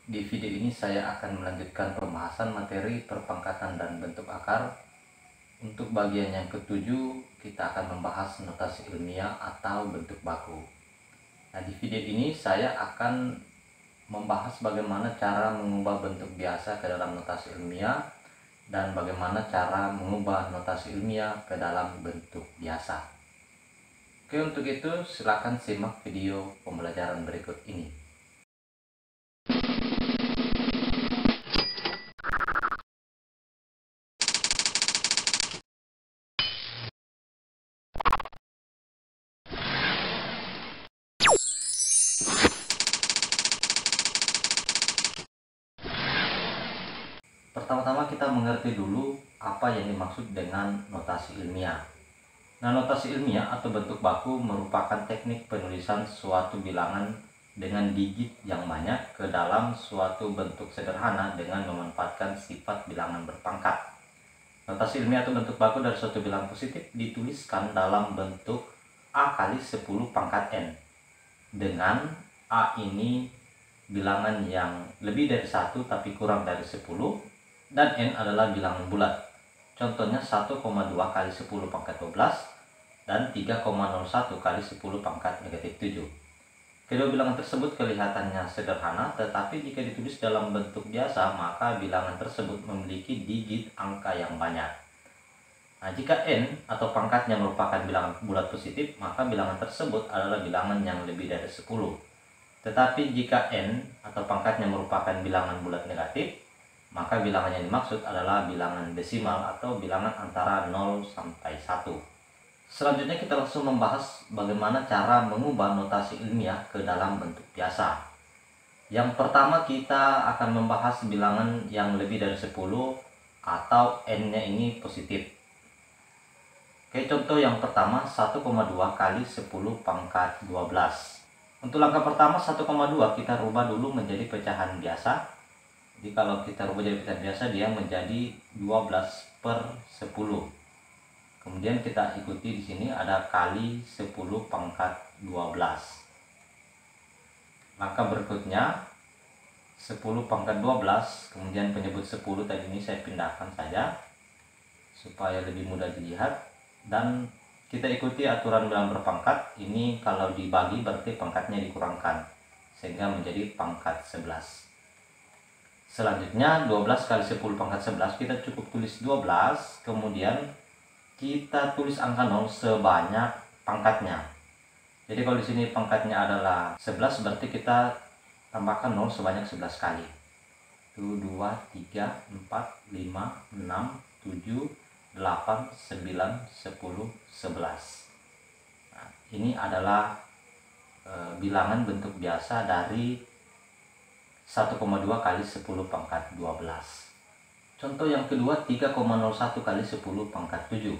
Di video ini saya akan melanjutkan pembahasan materi perpangkatan dan bentuk akar. Untuk bagian yang ketujuh, kita akan membahas notasi ilmiah atau bentuk baku. Nah, di video ini saya akan membahas bagaimana cara mengubah bentuk biasa ke dalam notasi ilmiah dan bagaimana cara mengubah notasi ilmiah ke dalam bentuk biasa. Oke, untuk itu silakan simak video pembelajaran berikut ini. Pertama-tama kita mengerti dulu apa yang dimaksud dengan notasi ilmiah. Nah, notasi ilmiah atau bentuk baku merupakan teknik penulisan suatu bilangan dengan digit yang banyak ke dalam suatu bentuk sederhana dengan memanfaatkan sifat bilangan berpangkat. Notasi ilmiah atau bentuk baku dari suatu bilangan positif dituliskan dalam bentuk A kali 10 pangkat N, dengan A ini bilangan yang lebih dari 1 tapi kurang dari 10, dan N adalah bilangan bulat. Contohnya 1,2 kali 10 pangkat 12 dan 3,01 kali 10 pangkat negatif 7. Kedua bilangan tersebut kelihatannya sederhana, tetapi jika ditulis dalam bentuk biasa, maka bilangan tersebut memiliki digit angka yang banyak. Nah, jika N atau pangkatnya merupakan bilangan bulat positif, maka bilangan tersebut adalah bilangan yang lebih dari 10. Tetapi jika N atau pangkatnya merupakan bilangan bulat negatif, maka bilangan yang dimaksud adalah bilangan desimal atau bilangan antara 0 sampai 1. Selanjutnya kita langsung membahas bagaimana cara mengubah notasi ilmiah ke dalam bentuk biasa. Yang pertama kita akan membahas bilangan yang lebih dari 10 atau N-nya ini positif. Oke, contoh yang pertama 1,2 kali 10 pangkat 12. Untuk langkah pertama 1,2 kita rubah dulu menjadi pecahan biasa. Jadi kalau kita rubah jadi pecahan biasa, dia menjadi 12/10. Kemudian kita ikuti di sini ada kali 10 pangkat 12. Langkah berikutnya 10 pangkat 12, kemudian penyebut 10 tadi ini saya pindahkan saja supaya lebih mudah dilihat, dan kita ikuti aturan bilangan berpangkat. Ini kalau dibagi berarti pangkatnya dikurangkan sehingga menjadi pangkat 11. Selanjutnya 12 kali 10 pangkat 11, kita cukup tulis 12, kemudian kita tulis angka 0 sebanyak pangkatnya. Jadi kalau di sini pangkatnya adalah 11, berarti kita tambahkan 0 sebanyak 11 kali. 1, 2, 3, 4, 5, 6, 7, 8, 9, 10, 11. Nah, ini adalah bilangan bentuk biasa dari 1,2 kali 10 pangkat 12. Contoh yang kedua 3,01 kali 10 pangkat 7.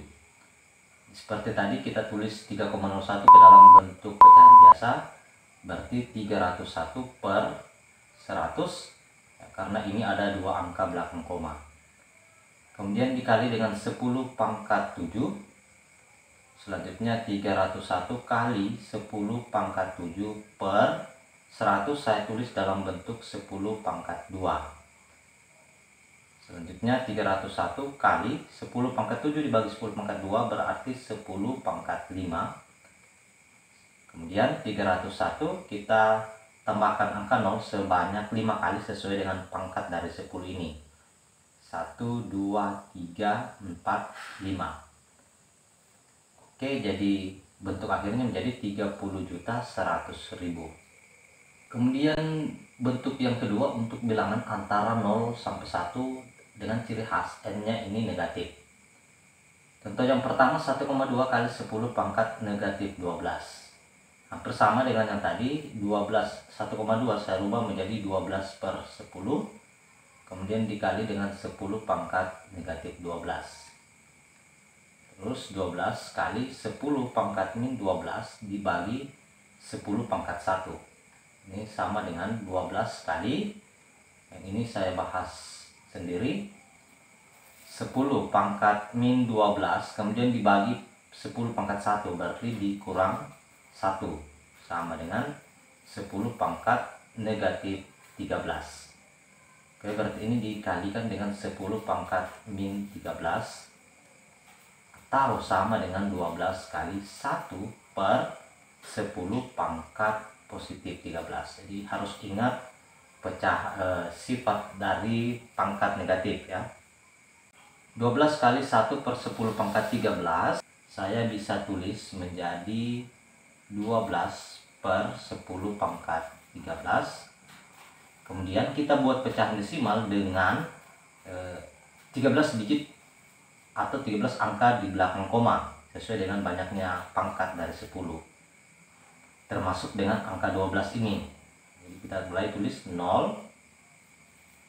Seperti tadi kita tulis 3,01 ke dalam bentuk pecahan biasa, berarti 301/100, ya, karena ini ada dua angka belakang koma. Kemudian dikali dengan 10 pangkat 7. Selanjutnya 301 kali 10 pangkat 7/100 saya tulis dalam bentuk 10 pangkat 2. Selanjutnya 301 kali 10 pangkat 7 dibagi 10 pangkat 2 berarti 10 pangkat 5. Kemudian 301 kita tambahkan angka 0 sebanyak 5 kali sesuai dengan pangkat dari 10 ini. 1, 2, 3, 4, 5. Oke, jadi bentuk akhirnya menjadi 30.100.000. Kemudian bentuk yang kedua untuk bilangan antara 0 sampai 1 dengan ciri khas N-nya ini negatif. Contoh yang pertama 1,2 kali 10 pangkat negatif 12. Hampir sama dengan yang tadi, 1,2 saya rubah menjadi 12/10, kemudian dikali dengan 10 pangkat negatif 12. Terus 12 kali 10 pangkat min 12 dibagi 10 pangkat 1. Ini sama dengan 12 kali, yang ini saya bahas sendiri, 10 pangkat min 12 kemudian dibagi 10 pangkat 1, berarti dikurang 1, sama dengan 10 pangkat negatif 13. Oke, berarti ini dikalikan dengan 10 pangkat min 13 atau sama dengan 12 kali 1 per 10 pangkat positif 13. Jadi harus ingat sifat dari pangkat negatif ya. 12 kali 1 per 10 pangkat 13 saya bisa tulis menjadi 12 per 10 pangkat 13. Kemudian kita buat pecahan desimal dengan 13 digit atau 13 angka di belakang koma sesuai dengan banyaknya pangkat dari 10, termasuk dengan angka 12 ini. Jadi kita mulai tulis 0,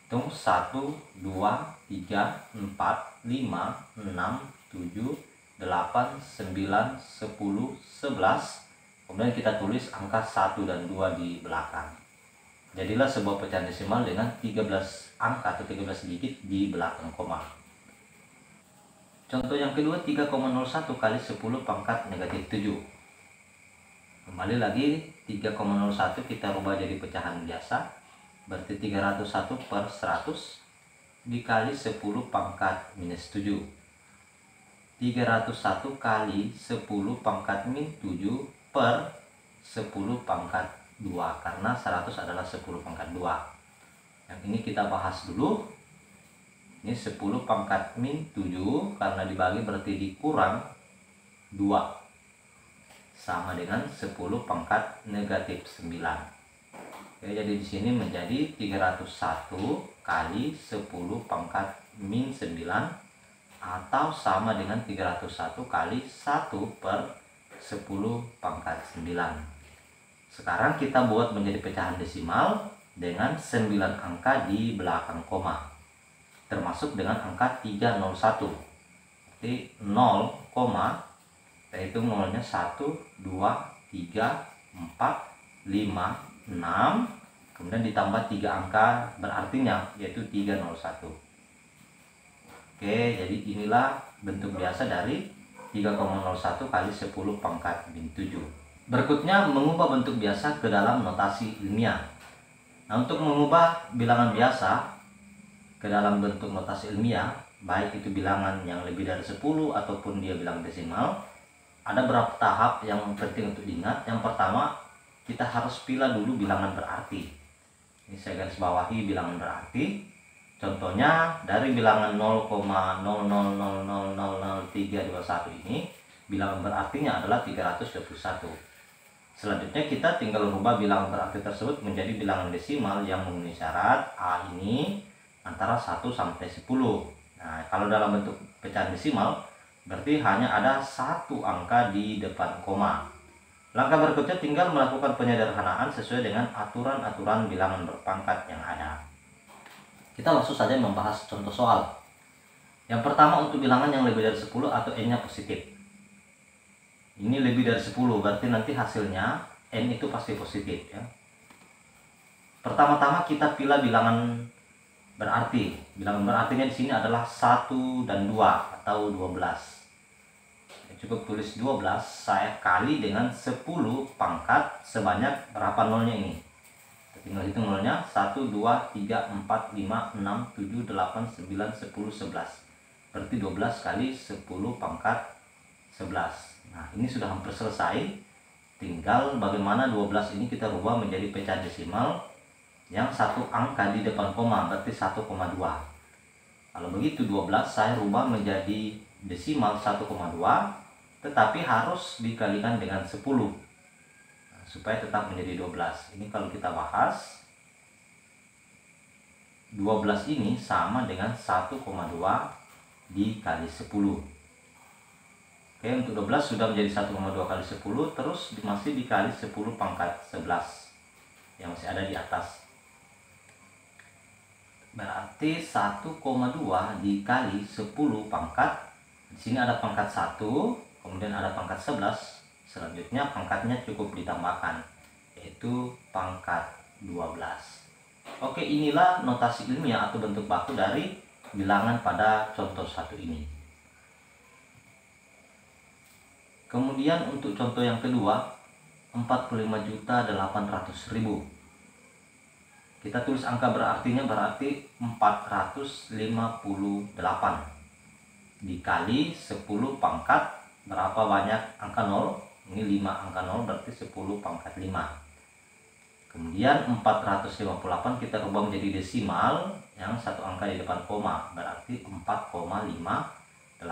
hitung 1, 2, 3, 4, 5, 6, 7, 8, 9, 10, 11. Kemudian kita tulis angka 1 dan 2 di belakang. Jadilah sebuah pecahan desimal dengan 13 angka atau 13 digit di belakang koma. Contoh yang kedua, 3,01 kali 10 pangkat negatif 7. Kembali lagi, 3,01 kita rubah jadi pecahan biasa. Berarti 301 per 100 dikali 10 pangkat minus 7. 301 kali 10 pangkat min 7 per 10 pangkat 2. Karena 100 adalah 10 pangkat 2. Yang ini kita bahas dulu. Ini 10 pangkat min 7 karena dibagi berarti dikurang 2. Sama dengan 10 pangkat negatif 9. Oke, jadi di sini menjadi 301 kali 10 pangkat min 9 atau sama dengan 301 kali 1 per 10 pangkat 9. Sekarang kita buat menjadi pecahan desimal dengan 9 angka di belakang koma, termasuk dengan angka 301. Jadi 0, kita hitung nolnya 1, 2, 3, 4, 5, 6, kemudian ditambah 3 angka berartinya yaitu 301. Oke, jadi inilah bentuk biasa dari 3,01 kali 10 pangkat min 7. Berikutnya mengubah bentuk biasa ke dalam notasi ilmiah. Nah, untuk mengubah bilangan biasa ke dalam bentuk notasi ilmiah, baik itu bilangan yang lebih dari 10 ataupun dia bilangan desimal, ada beberapa tahap yang penting untuk diingat. Yang pertama, kita harus pilih dulu bilangan berarti. Ini saya garis bawahi bilangan berarti. Contohnya dari bilangan 0,00000321 ini, bilangan berartinya adalah 321. Selanjutnya kita tinggal rubah bilangan berarti tersebut menjadi bilangan desimal yang memenuhi syarat A ini antara 1 sampai 10. Nah, kalau dalam bentuk pecahan desimal berarti hanya ada 1 angka di depan koma. Langkah berikutnya tinggal melakukan penyederhanaan sesuai dengan aturan-aturan bilangan berpangkat yang ada. Kita langsung saja membahas contoh soal. Yang pertama, untuk bilangan yang lebih dari 10 atau n-nya positif. Ini lebih dari 10, berarti nanti hasilnya n itu pasti positif ya. Pertama-tama kita pilih bilangan berarti. Bilangan berartinya di sini adalah 1 dan 2 atau 12. Cukup tulis 12 saya kali dengan 10 pangkat sebanyak berapa nolnya ini. Tinggal hitung nolnya 1, 2, 3, 4, 5, 6, 7, 8, 9, 10, 11. Berarti 12 kali 10 pangkat 11. Nah, ini sudah hampir selesai. Tinggal bagaimana 12 ini kita rubah menjadi pecahan desimal yang 1 angka di depan koma, berarti 1,2. Kalau begitu 12 saya rubah menjadi desimal 1,2, tetapi harus dikalikan dengan 10 supaya tetap menjadi 12. Ini kalau kita bahas 12 ini sama dengan 1,2 dikali 10. Oke, untuk 12 sudah menjadi 1,2 kali 10, terus masih dikali 10 pangkat 11 yang masih ada di atas. Berarti 1,2 dikali 10 pangkat. Di sini ada pangkat 1, kemudian ada pangkat 11. Selanjutnya pangkatnya cukup ditambahkan, yaitu pangkat 12. Oke, inilah notasi ilmiah atau bentuk baku dari bilangan pada contoh 1 ini. Kemudian untuk contoh yang kedua, 45.800.000. Kita tulis angka berartinya berarti 458 dikali 10 pangkat berapa banyak angka 0? Ini 5 angka 0 berarti 10 pangkat 5. Kemudian 458 kita rubah menjadi desimal yang satu angka di depan koma berarti 4,58.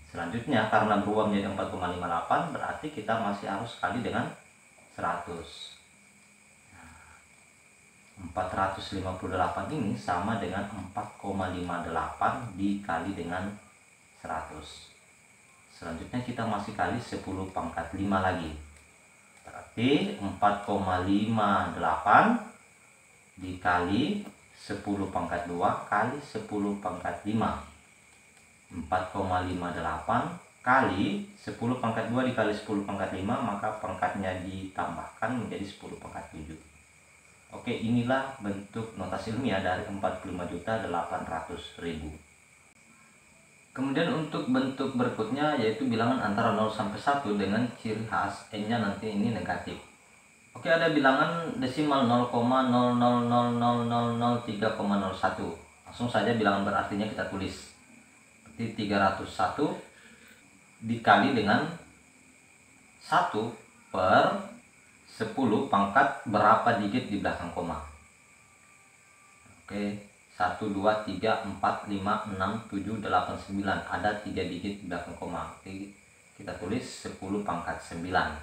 Selanjutnya karena berubah menjadi 4,58 berarti kita masih harus kali dengan 100. 458 ini sama dengan 4,58 dikali dengan 100. Selanjutnya kita masih kali 10 pangkat 5 lagi. Berarti 4,58 dikali 10 pangkat 2 kali 10 pangkat 5. 4,58 kali 10 pangkat 2 dikali 10 pangkat 5, maka pangkatnya ditambahkan menjadi 10 pangkat 7. Oke, inilah bentuk notasi ilmiah dari 45.800.000. Kemudian untuk bentuk berikutnya yaitu bilangan antara 0 sampai 1 dengan ciri khas n-nya nanti ini negatif. Oke, ada bilangan desimal 0,000003,01. Langsung saja bilangan berartinya kita tulis. Berarti 301 dikali dengan 1 per 10 pangkat berapa digit di belakang koma. Oke, 1, 2, 3, 4, 5, 6, 7, 8, 9. Ada 3 digit di belakang koma. Oke, kita tulis 10 pangkat 9.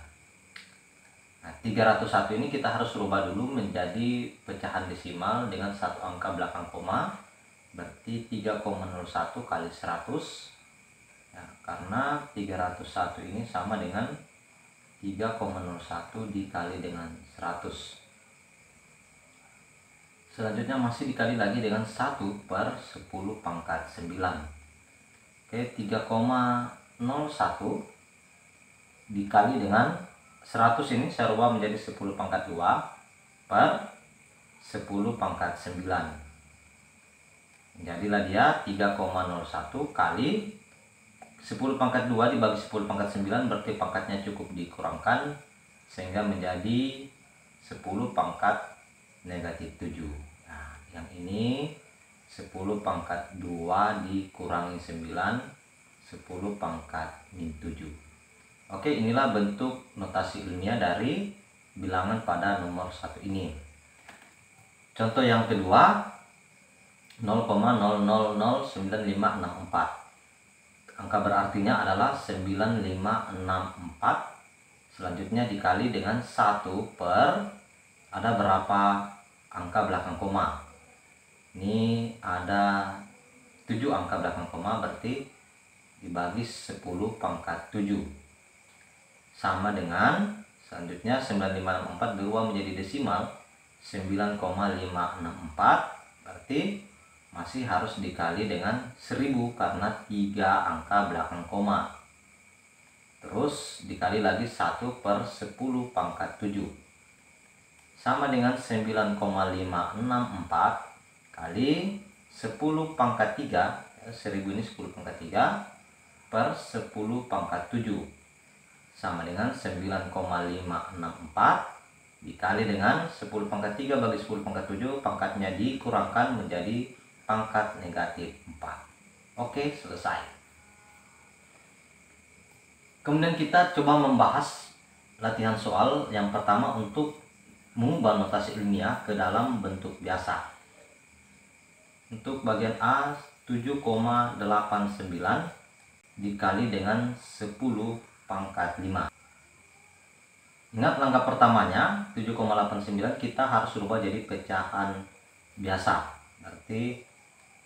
Nah, 301 ini kita harus rubah dulu menjadi pecahan desimal dengan satu angka belakang koma. Berarti 3,01 kali 100. Ya, karena 301 ini sama dengan 3,01 dikali dengan 100. Selanjutnya masih dikali lagi dengan 1 per 10 pangkat 9. Oke, 3,01 dikali dengan 100 ini saya rubah menjadi 10 pangkat 2 per 10 pangkat 9. Jadilah dia 3,01 kali 10 pangkat 2 dibagi 10 pangkat 9, berarti pangkatnya cukup dikurangkan sehingga menjadi 10 pangkat negatif 7. Nah, yang ini 10 pangkat 2 dikurangi 9, 10 pangkat min 7. Oke, inilah bentuk notasi ilmiah dari bilangan pada nomor 1 ini. Contoh yang kedua, 0,000954. Angka berartinya adalah 9564. Selanjutnya dikali dengan 1 per, ada berapa angka belakang koma? Ini ada 7 angka belakang koma, berarti dibagi 10 pangkat 7. Sama dengan, selanjutnya 9564 berubah menjadi desimal 9,564. Berarti masih harus dikali dengan 1000 karena 3 angka belakang koma. Terus dikali lagi 1 per 10 pangkat 7. Sama dengan 9,564 kali 10 pangkat 3. 1000 ini 10 pangkat 3 per 10 pangkat 7. Sama dengan 9,564 dikali dengan 10 pangkat 3 bagi 10 pangkat 7. Pangkatnya dikurangkan menjadi pangkat negatif 4. Oke, selesai. Kemudian kita coba membahas latihan soal yang pertama untuk mengubah notasi ilmiah ke dalam bentuk biasa. Untuk bagian A, 7,89 dikali dengan 10 pangkat 5. Ingat langkah pertamanya 7,89 kita harus rubah jadi pecahan biasa. Berarti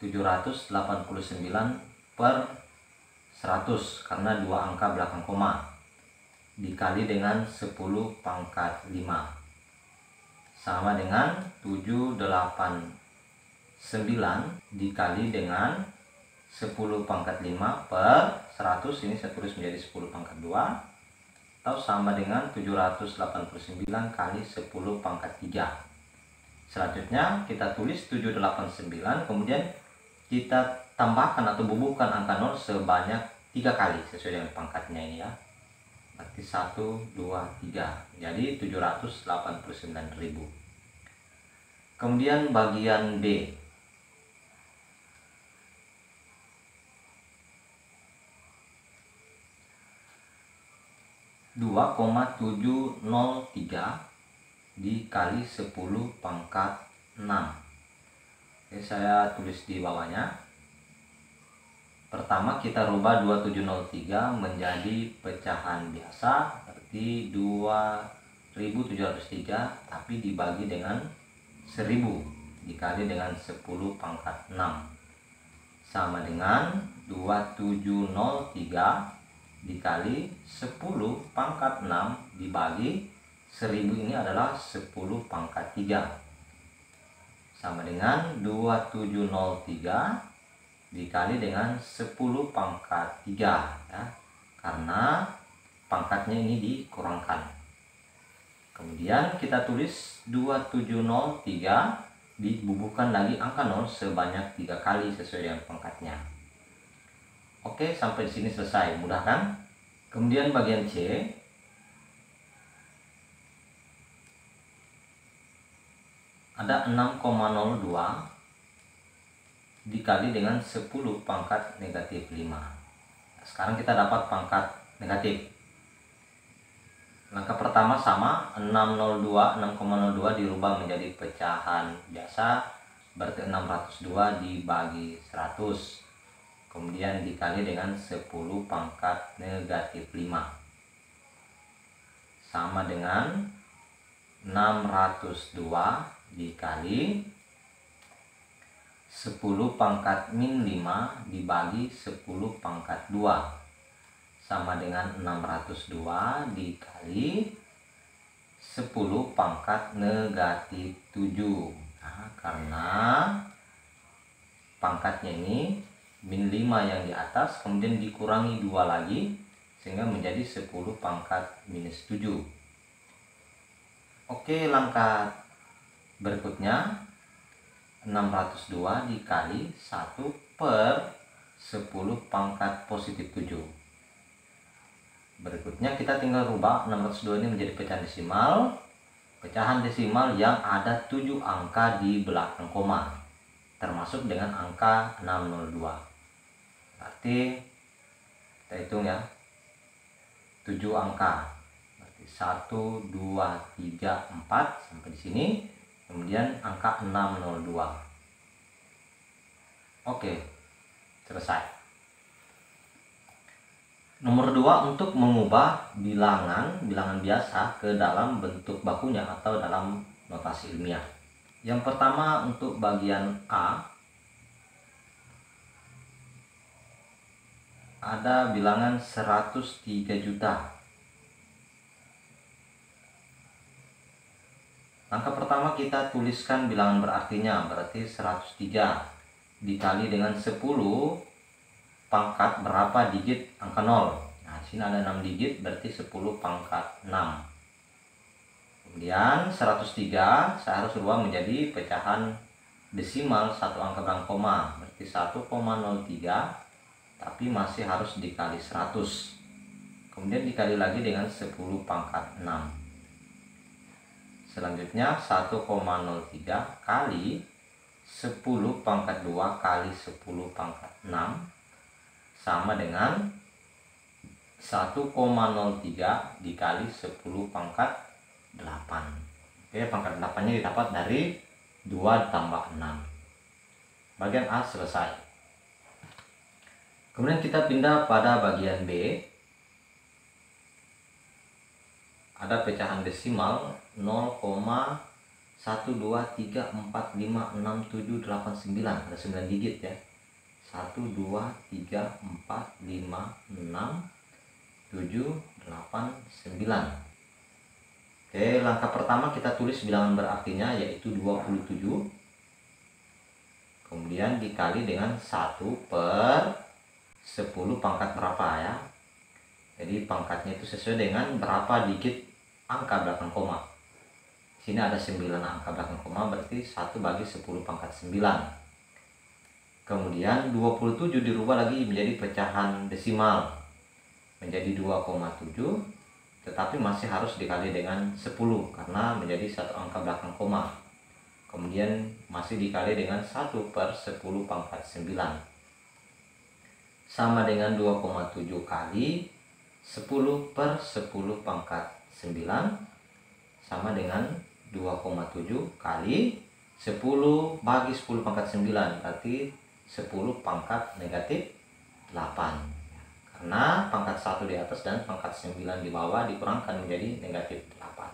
789 per 100 karena 2 angka belakang koma dikali dengan 10 pangkat 5 sama dengan 789 dikali dengan 10 pangkat 5 per 100. Ini saya tulis menjadi 10 pangkat 2 atau sama dengan 789 kali 10 pangkat 3. Selanjutnya kita tulis 789, kemudian kita tambahkan atau bubuhkan angka 0 sebanyak 3 kali sesuai dengan pangkatnya ini ya. Berarti 1, 2, 3. Jadi 789.000. Kemudian bagian B. Dua koma 703 dikali 10 pangkat 6. Oke, saya tulis di bawahnya. Pertama kita rubah 2703 menjadi pecahan biasa, berarti 2703 tapi dibagi dengan 1000 dikali dengan 10 pangkat 6 sama dengan 2703 dikali 10 pangkat 6 dibagi 1000 ini adalah 10 pangkat 3 sama dengan 2703 dikali dengan 10 pangkat 3 ya, karena pangkatnya ini dikurangkan. Kemudian kita tulis 2703 dibubuhkan lagi angka 0 sebanyak 3 kali sesuai dengan pangkatnya. Oke, sampai di sini selesai, mudah kan? Kemudian bagian C. Ada 6,02 dikali dengan 10 pangkat negatif 5. Nah, sekarang kita dapat pangkat negatif. Langkah pertama sama, 6,02 dirubah menjadi pecahan biasa, berarti 602 dibagi 100. Kemudian dikali dengan 10 pangkat negatif 5. Sama dengan 602 dikali 10 pangkat min 5 dibagi 10 pangkat 2. Sama dengan 602 dikali 10 pangkat negatif 7. Nah, karena pangkatnya ini min 5 yang di atas, kemudian dikurangi 2 lagi, sehingga menjadi 10 pangkat minus 7. Oke, langkah berikutnya 602 dikali 1 per 10 pangkat positif 7. Berikutnya kita tinggal rubah 602 ini menjadi pecahan desimal. Pecahan desimal yang ada 7 angka di belakang koma, termasuk dengan angka 602. Berarti kita hitung ya, 7 angka. Berarti 1, 2, 3, 4 sampai di sini. Kemudian angka 602. Oke, selesai. Nomor 2, untuk mengubah bilangan biasa ke dalam bentuk bakunya atau dalam notasi ilmiah. Yang pertama untuk bagian A, ada bilangan 103 juta. Langkah pertama kita tuliskan bilangan berartinya, berarti 103 dikali dengan 10 pangkat berapa digit angka 0. Nah, sini ada 6 digit, berarti 10 pangkat 6. Kemudian 103 saya harus rubah menjadi pecahan desimal 1 angka belakang koma, berarti 1,03, tapi masih harus dikali 100. Kemudian dikali lagi dengan 10 pangkat 6. Selanjutnya 1,03 kali 10 pangkat 2 kali 10 pangkat 6 sama dengan 1,03 dikali 10 pangkat 8. Oke, pangkat 8-nya didapat dari 2 tambah 6. Bagian A selesai. Kemudian kita pindah pada bagian B. Ada pecahan desimal 0,123456789. Ada 9 digit ya. 1, 2, 3, 4, 5, 6, 7, 8, 9. Oke, langkah pertama kita tulis bilangan berartinya, yaitu 27. Kemudian dikali dengan 1 per 10 pangkat berapa ya. Jadi pangkatnya itu sesuai dengan berapa digit angka belakang koma. Sini ada 9 angka belakang koma, berarti 1 bagi 10 pangkat 9. Kemudian 27 dirubah lagi menjadi pecahan desimal, menjadi 2,7, tetapi masih harus dikali dengan 10 karena menjadi 1 angka belakang koma. kemudian masih dikali dengan 1 per 10 pangkat 9 sama dengan 2,7 kali 10 per 10 pangkat 9 sama dengan 2,7 kali 10 bagi 10 pangkat 9, berarti 10 pangkat negatif 8. Karena pangkat 1 di atas dan pangkat 9 di bawah dikurangkan menjadi negatif 8.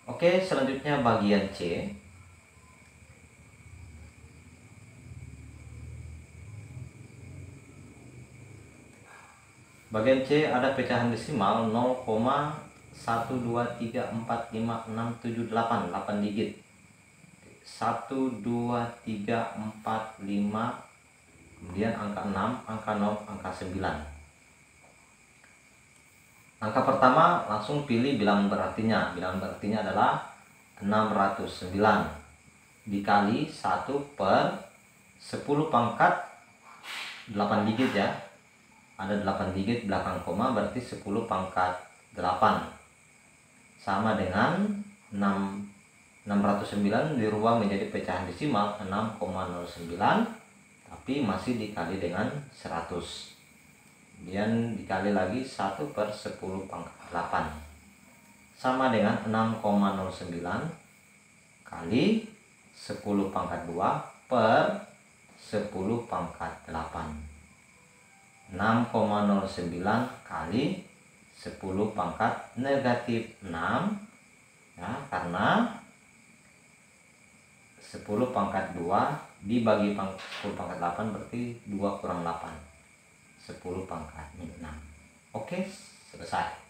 Oke, selanjutnya bagian C. Bagian C ada pecahan desimal 0,123456788, 8 digit. 1, 2, 3, 4, 5, kemudian angka 6, angka 0, angka 9. Angka pertama langsung pilih bilangan berartinya. Bilangan berartinya adalah 609 dikali 1 per 10 pangkat 8 digit ya. Ada 8 digit belakang koma, berarti 10 pangkat 8 sama dengan 609 dirubah menjadi pecahan desimal 6,09, tapi masih dikali dengan 100. Kemudian dikali lagi 1 per 10 pangkat 8 sama dengan 6,09 kali 10 pangkat 2 per 10 pangkat 8. 6,09 kali 10 pangkat negatif 6 ya, karena 10 pangkat 2 dibagi 10 pangkat 8 berarti 2 kurang 8, 10 pangkat 6. Oke, selesai.